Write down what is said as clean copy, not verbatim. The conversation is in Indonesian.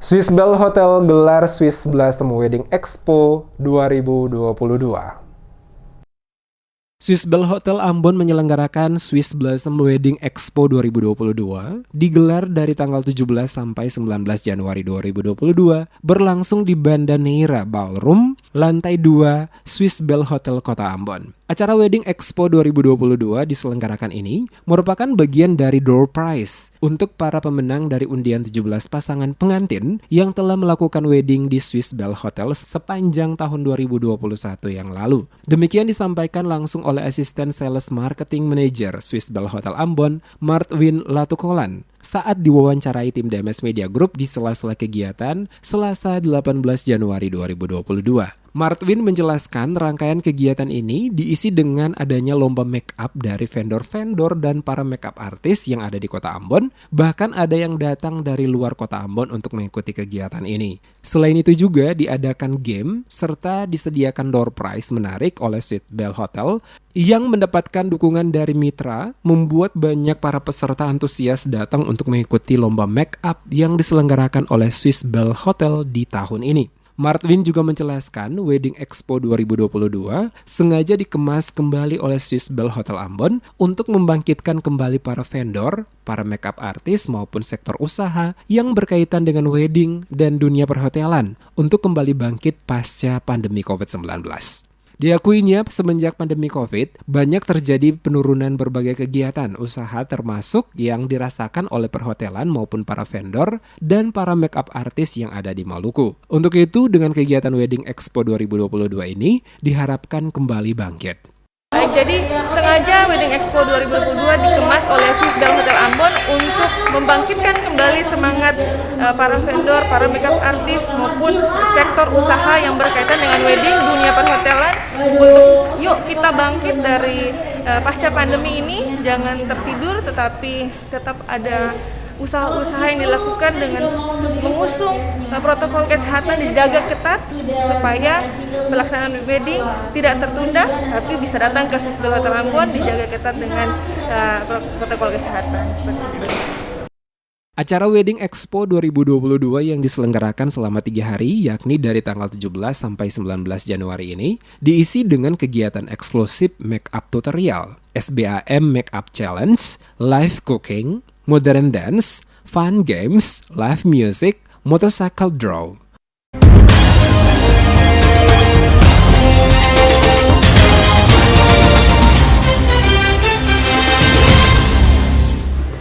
Swiss Bell Hotel gelar Swiss Blossom Wedding Expo 2022. Swiss Bell Hotel Ambon menyelenggarakan Swiss Blossom Wedding Expo 2022 digelar dari tanggal 17 sampai 19 Januari 2022 berlangsung di Banda Neira Ballroom, lantai 2 Swiss Bell Hotel Kota Ambon. Acara Wedding Expo 2022 diselenggarakan ini merupakan bagian dari door prize untuk para pemenang dari undian 17 pasangan pengantin yang telah melakukan wedding di Swiss Bell Hotel sepanjang tahun 2021 yang lalu. Demikian disampaikan langsung oleh Asisten Sales Marketing Manager Swiss Bell Hotel Ambon, Martwin Latukolan, saat diwawancarai tim DMS Media Group di sela-sela kegiatan Selasa 18 Januari 2022. Martwin menjelaskan rangkaian kegiatan ini diisi dengan adanya lomba make up dari vendor-vendor dan para make up artis yang ada di Kota Ambon, bahkan ada yang datang dari luar Kota Ambon untuk mengikuti kegiatan ini. Selain itu juga diadakan game serta disediakan door prize menarik oleh Swiss Bell Hotel yang mendapatkan dukungan dari mitra, membuat banyak para peserta antusias datang untuk mengikuti lomba make up yang diselenggarakan oleh Swiss Bell Hotel di tahun ini. Martwin juga menjelaskan Wedding Expo 2022 sengaja dikemas kembali oleh Swiss Bell Hotel Ambon untuk membangkitkan kembali para vendor, para makeup artis maupun sektor usaha yang berkaitan dengan wedding dan dunia perhotelan untuk kembali bangkit pasca pandemi COVID-19. Diakuinya semenjak pandemi COVID, banyak terjadi penurunan berbagai kegiatan usaha termasuk yang dirasakan oleh perhotelan maupun para vendor dan para makeup artis yang ada di Maluku. Untuk itu, dengan kegiatan Wedding Expo 2022 ini diharapkan kembali bangkit. Baik, jadi sengaja Wedding Expo 2022 dikemas oleh Swiss Bell Hotel Ambon untuk membangkitkan kembali semangat para vendor, para makeup artis maupun sektor usaha yang berkaitan dengan wedding, dunia perhotelan. Untuk yuk kita bangkit dari pasca pandemi ini, jangan tertidur tetapi tetap ada usaha-usaha yang dilakukan dengan mengusung protokol kesehatan dijaga ketat supaya pelaksanaan wedding tidak tertunda tapi bisa datang ke Swiss Bell Hotel Ambon dijaga ketat dengan protokol kesehatan seperti itu. Acara Wedding Expo 2022 yang diselenggarakan selama 3 hari yakni dari tanggal 17 sampai 19 Januari ini diisi dengan kegiatan eksklusif make-up tutorial, SBAM Make-up Challenge, live cooking, modern dance, fun games, live music, motorcycle draw.